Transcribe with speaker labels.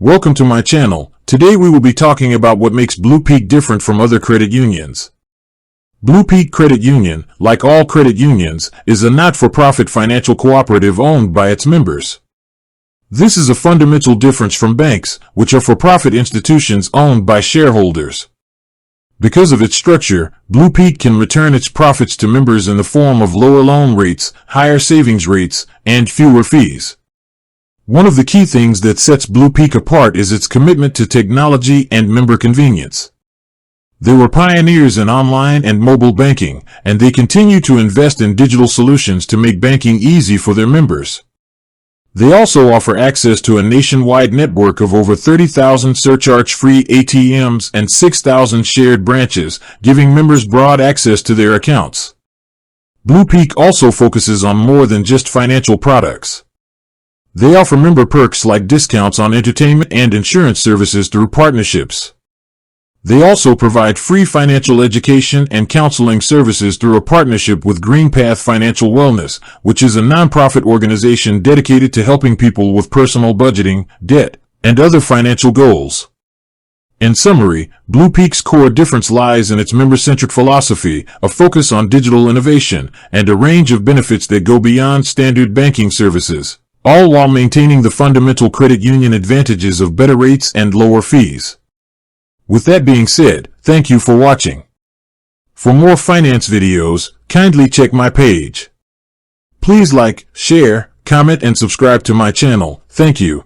Speaker 1: Welcome to my channel. Today we will be talking about what makes BluPeak different from other credit unions. BluPeak Credit Union, like all credit unions, is a not-for-profit financial cooperative owned by its members. This is a fundamental difference from banks, which are for-profit institutions owned by shareholders. Because of its structure, BluPeak can return its profits to members in the form of lower loan rates, higher savings rates, and fewer fees. One of the key things that sets BluPeak apart is its commitment to technology and member convenience. They were pioneers in online and mobile banking, and they continue to invest in digital solutions to make banking easy for their members. They also offer access to a nationwide network of over 30,000 surcharge-free ATMs and 6,000 shared branches, giving members broad access to their accounts. BluPeak also focuses on more than just financial products. They offer member perks like discounts on entertainment and insurance services through partnerships. They also provide free financial education and counseling services through a partnership with GreenPath Financial Wellness, which is a nonprofit organization dedicated to helping people with personal budgeting, debt, and other financial goals. In summary, BluPeak's core difference lies in its member-centric philosophy, a focus on digital innovation, and a range of benefits that go beyond standard banking services, all while maintaining the fundamental credit union advantages of better rates and lower fees. With that being said, thank you for watching. For more finance videos, kindly check my page. Please like, share, comment, and subscribe to my channel. Thank you.